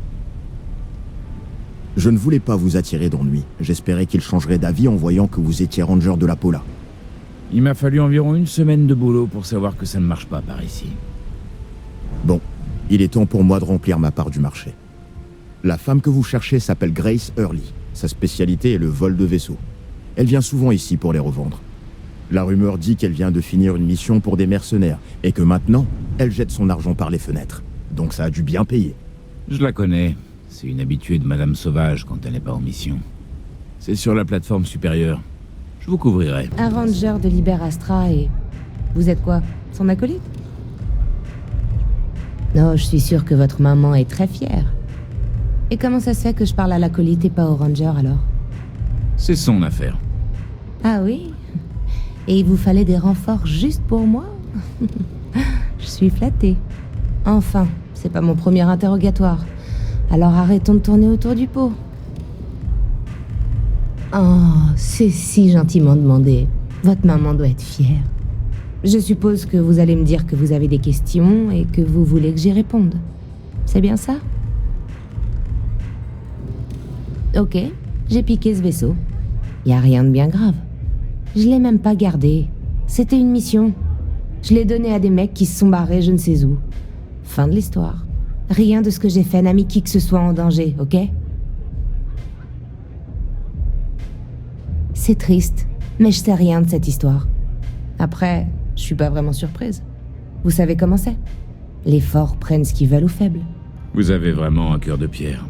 Je ne voulais pas vous attirer d'ennui. J'espérais qu'il changerait d'avis en voyant que vous étiez ranger de la Pola. Il m'a fallu environ une semaine de boulot pour savoir que ça ne marche pas par ici. Bon, il est temps pour moi de remplir ma part du marché. La femme que vous cherchez s'appelle Grace Hurley. Sa spécialité est le vol de vaisseaux. Elle vient souvent ici pour les revendre. La rumeur dit qu'elle vient de finir une mission pour des mercenaires et que maintenant, elle jette son argent par les fenêtres. Donc ça a dû bien payer. Je la connais. C'est une habituée de Madame Sauvage quand elle n'est pas en mission. C'est sur la plateforme supérieure. Je vous couvrirai. Un ranger de Liber Astra et... Vous êtes quoi? Son acolyte? Non, je suis sûre que votre maman est très fière. Et comment ça se fait que je parle à l'acolyte et pas au ranger alors? C'est son affaire. Ah oui? Et il vous fallait des renforts juste pour moi? Je suis flattée. Enfin, c'est pas mon premier interrogatoire. Alors arrêtons de tourner autour du pot. Oh, c'est si gentiment demandé. Votre maman doit être fière. Je suppose que vous allez me dire que vous avez des questions et que vous voulez que j'y réponde. C'est bien ça? Ok, j'ai piqué ce vaisseau. Y a rien de bien grave. Je l'ai même pas gardé. C'était une mission. Je l'ai donné à des mecs qui se sont barrés je ne sais où. Fin de l'histoire. Rien de ce que j'ai fait n'a mis qui que ce soit en danger, ok? C'est triste, mais je sais rien de cette histoire. Après, je suis pas vraiment surprise. Vous savez comment c'est? Les forts prennent ce qu'ils veulent aux faibles. Vous avez vraiment un cœur de pierre.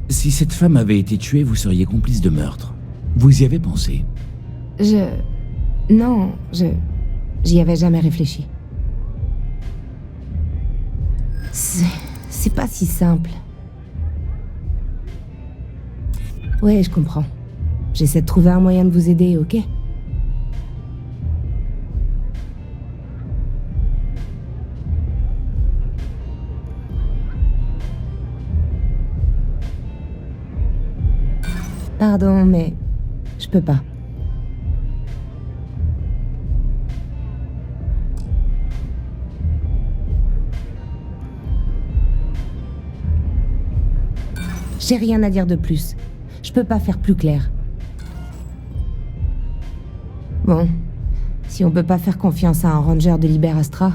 Si cette femme avait été tuée, vous seriez complice de meurtre. Vous y avez pensé? Non, j'y avais jamais réfléchi. C'est pas si simple. Ouais, je comprends. J'essaie de trouver un moyen de vous aider, ok? Pardon, mais je peux pas. J'ai rien à dire de plus. Je peux pas faire plus clair. Bon, si on peut pas faire confiance à un ranger de Liber Astra,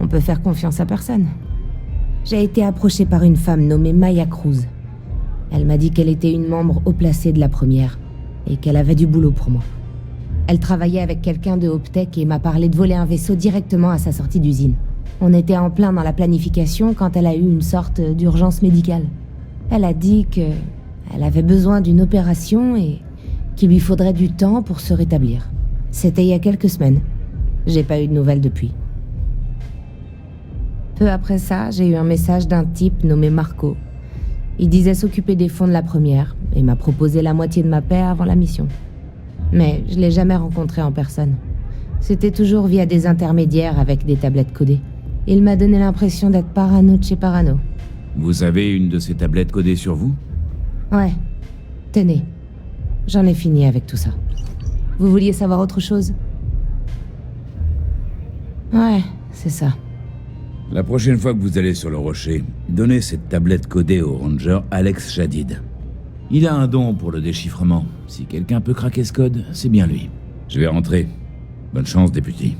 on peut faire confiance à personne. J'ai été approchée par une femme nommée Maya Cruz. Elle m'a dit qu'elle était une membre haut placée de la première, et qu'elle avait du boulot pour moi. Elle travaillait avec quelqu'un de Optech et m'a parlé de voler un vaisseau directement à sa sortie d'usine. On était en plein dans la planification quand elle a eu une sorte d'urgence médicale. Elle a dit qu'elle avait besoin d'une opération et qu'il lui faudrait du temps pour se rétablir. C'était il y a quelques semaines. J'ai pas eu de nouvelles depuis. Peu après ça, j'ai eu un message d'un type nommé Marco. Il disait s'occuper des fonds de la première et m'a proposé la moitié de ma paie avant la mission. Mais je l'ai jamais rencontré en personne. C'était toujours via des intermédiaires avec des tablettes codées. Il m'a donné l'impression d'être parano de chez parano. Vous avez une de ces tablettes codées sur vous? Ouais. Tenez. J'en ai fini avec tout ça. Vous vouliez savoir autre chose? Ouais, c'est ça. La prochaine fois que vous allez sur le rocher, donnez cette tablette codée au ranger Alex Jadid. Il a un don pour le déchiffrement. Si quelqu'un peut craquer ce code, c'est bien lui. Je vais rentrer. Bonne chance, député.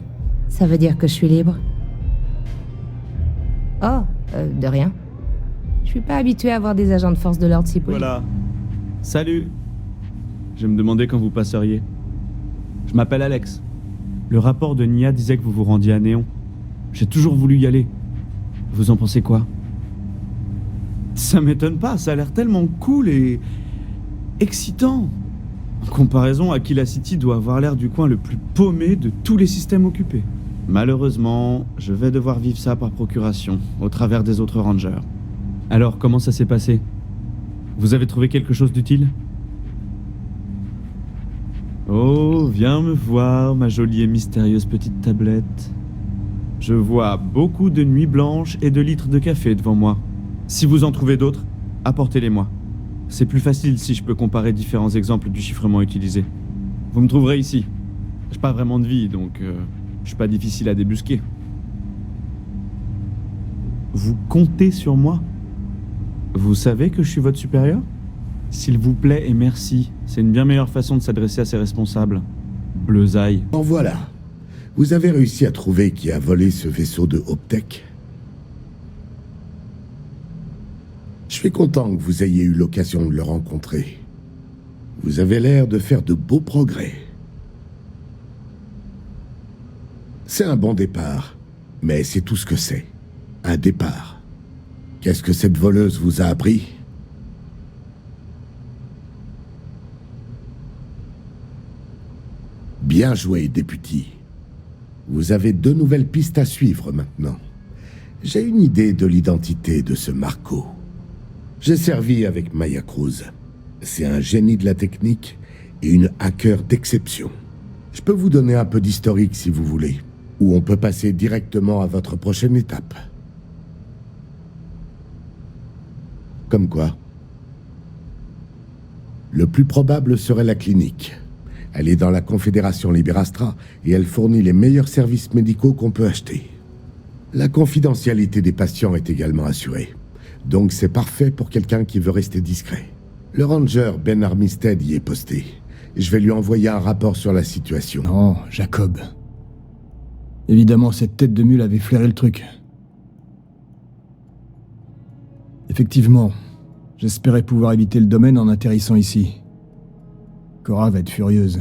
Ça veut dire que je suis libre? Oh, de rien. Je suis pas habitué à voir des agents de force de l'ordre si polis. Voilà. Salut. Je me demandais quand vous passeriez. Je m'appelle Alex. Le rapport de Nia disait que vous vous rendiez à Néon. J'ai toujours voulu y aller. Vous en pensez quoi? Ça m'étonne pas, ça a l'air tellement cool et... excitant. En comparaison, Aquila City doit avoir l'air du coin le plus paumé de tous les systèmes occupés. Malheureusement, je vais devoir vivre ça par procuration, au travers des autres rangers. Alors, comment ça s'est passé? Vous avez trouvé quelque chose d'utile? Oh, viens me voir, ma jolie et mystérieuse petite tablette. Je vois beaucoup de nuits blanches et de litres de café devant moi. Si vous en trouvez d'autres, apportez-les-moi. C'est plus facile si je peux comparer différents exemples du chiffrement utilisé. Vous me trouverez ici. J'ai pas vraiment de vie, donc je suis pas difficile à débusquer. Vous comptez sur moi? Vous savez que je suis votre supérieur? S'il vous plaît et merci, c'est une bien meilleure façon de s'adresser à ses responsables. Bleusaille. En voilà. Vous avez réussi à trouver qui a volé ce vaisseau de Optech? Je suis content que vous ayez eu l'occasion de le rencontrer. Vous avez l'air de faire de beaux progrès. C'est un bon départ, mais c'est tout ce que c'est. Un départ. Qu'est-ce que cette voleuse vous a appris? Bien joué, député. Vous avez 2 nouvelles pistes à suivre maintenant. J'ai une idée de l'identité de ce Marco. J'ai servi avec Maya Cruz. C'est un génie de la technique et une hacker d'exception. Je peux vous donner un peu d'historique si vous voulez, ou on peut passer directement à votre prochaine étape. Comme quoi? Le plus probable serait la clinique. Elle est dans la Confédération Liberastra et elle fournit les meilleurs services médicaux qu'on peut acheter. La confidentialité des patients est également assurée. Donc c'est parfait pour quelqu'un qui veut rester discret. Le ranger Ben Armistead y est posté. Je vais lui envoyer un rapport sur la situation. Non, Jacob. Évidemment, cette tête de mule avait flairé le truc. Effectivement, j'espérais pouvoir éviter le domaine en atterrissant ici. Cora va être furieuse.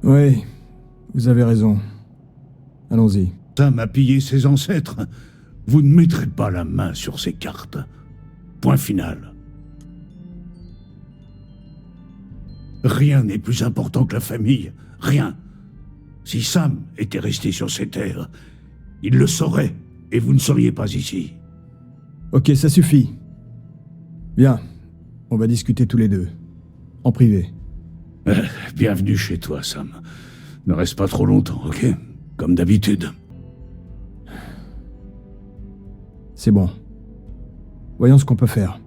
Oui, vous avez raison. Allons-y. Sam a pillé ses ancêtres. Vous ne mettrez pas la main sur ces cartes. Point final. Rien n'est plus important que la famille. Rien. Si Sam était resté sur ces terres, il le saurait, et vous ne seriez pas ici. Ok, ça suffit. Viens, on va discuter tous les deux. En privé. Bienvenue chez toi, Sam. Ne reste pas trop longtemps, ok? Comme d'habitude. C'est bon. Voyons ce qu'on peut faire.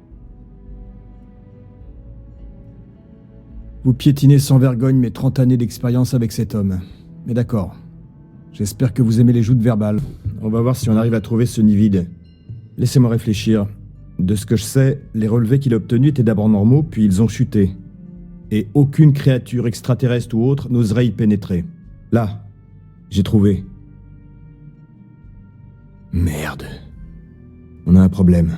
Vous piétinez sans vergogne mes 30 années d'expérience avec cet homme. Mais d'accord. J'espère que vous aimez les joutes verbales. On va voir si on arrive à trouver ce nid vide. Laissez-moi réfléchir. De ce que je sais, les relevés qu'il a obtenus étaient d'abord normaux, puis ils ont chuté. Et aucune créature extraterrestre ou autre n'oserait y pénétrer. Là, j'ai trouvé. Merde. On a un problème.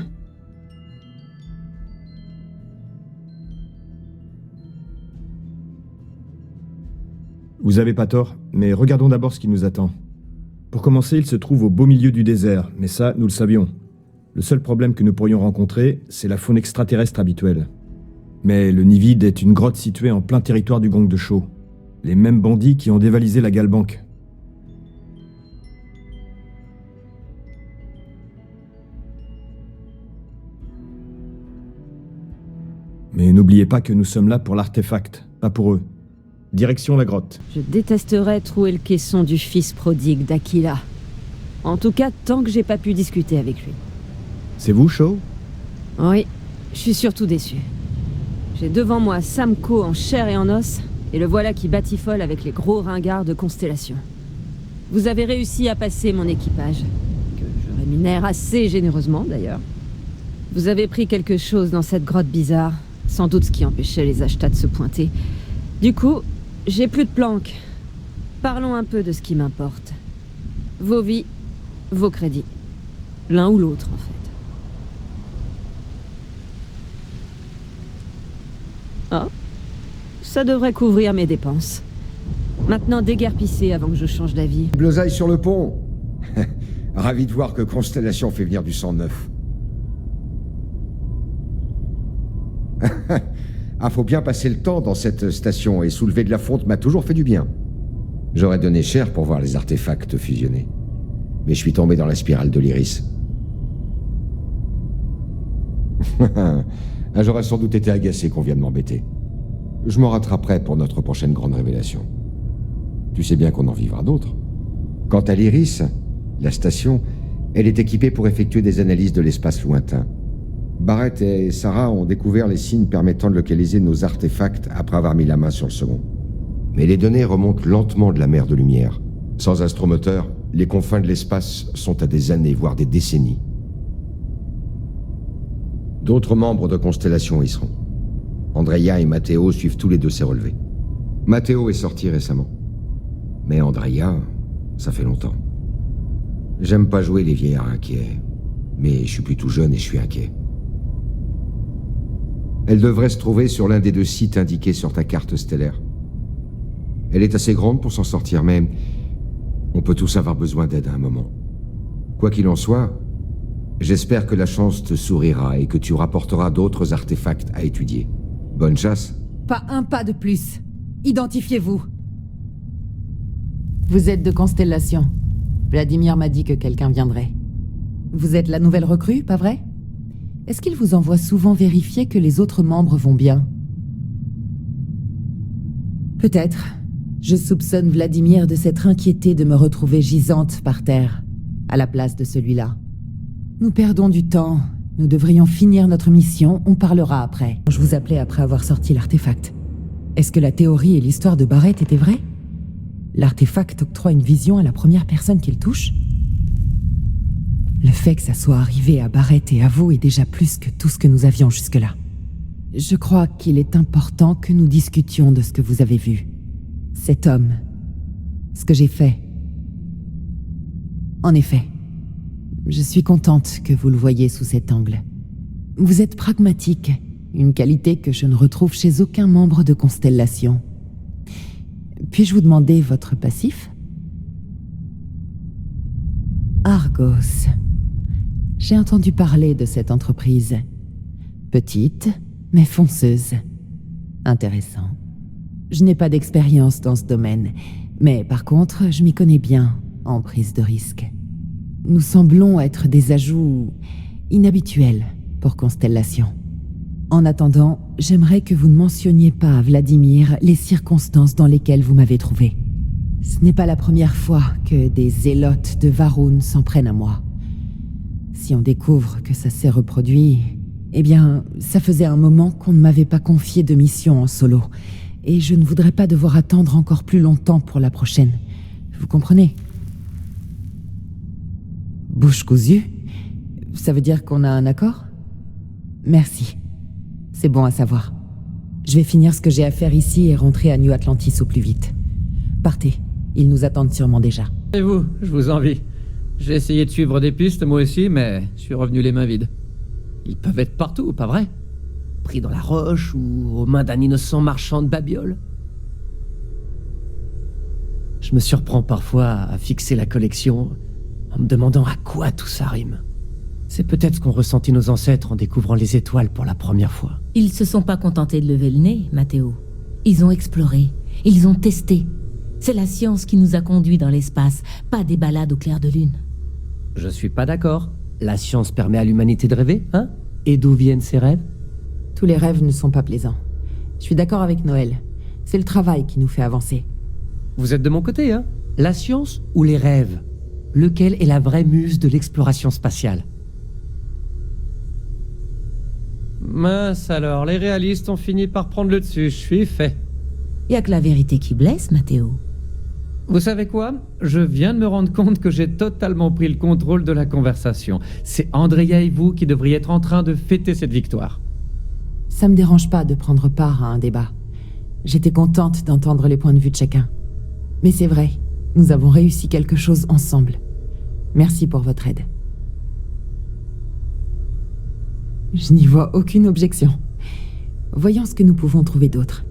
Vous avez pas tort, mais regardons d'abord ce qui nous attend. Pour commencer, il se trouve au beau milieu du désert, mais ça, nous le savions. Le seul problème que nous pourrions rencontrer, c'est la faune extraterrestre habituelle. Mais le nid vide est une grotte située en plein territoire du gang de Shaw. Les mêmes bandits qui ont dévalisé la Galbank. n'oubliez pas que nous sommes là pour l'artefact, pas pour eux. Direction la grotte. Je détesterais trouver le caisson du fils prodigue d'Aquila. En tout cas, tant que j'ai pas pu discuter avec lui. C'est vous, Shaw? Oui, je suis surtout déçu. J'ai devant moi Sam Coe en chair et en os, et le voilà qui batifole avec les gros ringards de Constellation. Vous avez réussi à passer mon équipage, que je rémunère assez généreusement d'ailleurs. Vous avez pris quelque chose dans cette grotte bizarre, sans doute ce qui empêchait les Ashta de se pointer. Du coup, j'ai plus de planques. Parlons un peu de ce qui m'importe. Vos vies, vos crédits. L'un ou l'autre, en fait. Ah, ça devrait couvrir mes dépenses. Maintenant, déguerpissez avant que je change d'avis. Bleusaille sur le pont. Ravi de voir que Constellation fait venir du sang neuf. Ah, faut bien passer le temps dans cette station, et soulever de la fonte m'a toujours fait du bien. J'aurais donné cher pour voir les artefacts fusionnés. Mais je suis tombé dans la spirale de l'iris. J'aurais sans doute été agacé qu'on vienne m'embêter. Je m'en rattraperai pour notre prochaine grande révélation. Tu sais bien qu'on en vivra d'autres. Quant à l'iris, la station, elle est équipée pour effectuer des analyses de l'espace lointain. Barrett et Sarah ont découvert les signes permettant de localiser nos artefacts après avoir mis la main sur le second. Mais les données remontent lentement de la mer de lumière. Sans astromoteur, les confins de l'espace sont à des années, voire des décennies. D'autres membres de Constellation y seront. Andrea et Matteo suivent tous les deux ces relevés. Matteo est sorti récemment. Mais Andrea, ça fait longtemps. J'aime pas jouer les vieillards inquiets, mais je suis plutôt jeune et je suis inquiet. Elle devrait se trouver sur l'un des 2 sites indiqués sur ta carte stellaire. Elle est assez grande pour s'en sortir, mais on peut tous avoir besoin d'aide à un moment. Quoi qu'il en soit, j'espère que la chance te sourira et que tu rapporteras d'autres artefacts à étudier. Bonne chasse. Pas un pas de plus. Identifiez-vous. Vous êtes de Constellation. Vladimir m'a dit que quelqu'un viendrait. Vous êtes la nouvelle recrue, pas vrai? Est-ce qu'il vous envoie souvent vérifier que les autres membres vont bien? Peut-être. Je soupçonne Vladimir de s'être inquiété de me retrouver gisante par terre, à la place de celui-là. Nous perdons du temps. Nous devrions finir notre mission, on parlera après. Je vous appelais après avoir sorti l'artefact. Est-ce que la théorie et l'histoire de Barrett étaient vraies? L'artefact octroie une vision à la première personne qu'il touche? Le fait que ça soit arrivé à Barrett et à vous est déjà plus que tout ce que nous avions jusque-là. Je crois qu'il est important que nous discutions de ce que vous avez vu. Cet homme. Ce que j'ai fait. En effet, je suis contente que vous le voyiez sous cet angle. Vous êtes pragmatique, une qualité que je ne retrouve chez aucun membre de Constellation. Puis-je vous demander votre passif? Argos. J'ai entendu parler de cette entreprise. Petite, mais fonceuse. Intéressant. Je n'ai pas d'expérience dans ce domaine, mais par contre, je m'y connais bien en prise de risque. Nous semblons être des ajouts inhabituels pour Constellation. En attendant, j'aimerais que vous ne mentionniez pas à Vladimir les circonstances dans lesquelles vous m'avez trouvé. Ce n'est pas la première fois que des zélotes de Va'ruun s'en prennent à moi. Si on découvre que ça s'est reproduit, eh bien, ça faisait un moment qu'on ne m'avait pas confié de mission en solo, et je ne voudrais pas devoir attendre encore plus longtemps pour la prochaine. Vous comprenez? Bouche cousue? Ça veut dire qu'on a un accord? Merci. C'est bon à savoir. Je vais finir ce que j'ai à faire ici et rentrer à New Atlantis au plus vite. Partez, ils nous attendent sûrement déjà. Et vous, je vous envie. J'ai essayé de suivre des pistes moi aussi, mais je suis revenu les mains vides. Ils peuvent être partout, pas vrai? Pris dans la roche ou aux mains d'un innocent marchand de babioles. Je me surprends parfois à fixer la collection en me demandant à quoi tout ça rime. C'est peut-être ce qu'ont ressenti nos ancêtres en découvrant les étoiles pour la première fois. Ils se sont pas contentés de lever le nez, Matteo. Ils ont exploré, ils ont testé. C'est la science qui nous a conduits dans l'espace, pas des balades au clair de lune. Je suis pas d'accord. La science permet à l'humanité de rêver, hein? Et d'où viennent ces rêves? Tous les rêves ne sont pas plaisants. Je suis d'accord avec Noël. C'est le travail qui nous fait avancer. Vous êtes de mon côté, hein? La science ou les rêves? Lequel est la vraie muse de l'exploration spatiale? Mince alors, les réalistes ont fini par prendre le dessus, je suis fait. Y a que la vérité qui blesse, Mathéo. Vous savez quoi? Je viens de me rendre compte que j'ai totalement pris le contrôle de la conversation. C'est Andrea et vous qui devriez être en train de fêter cette victoire. Ça me dérange pas de prendre part à un débat. J'étais contente d'entendre les points de vue de chacun. Mais c'est vrai, nous avons réussi quelque chose ensemble. Merci pour votre aide. Je n'y vois aucune objection. Voyons ce que nous pouvons trouver d'autre.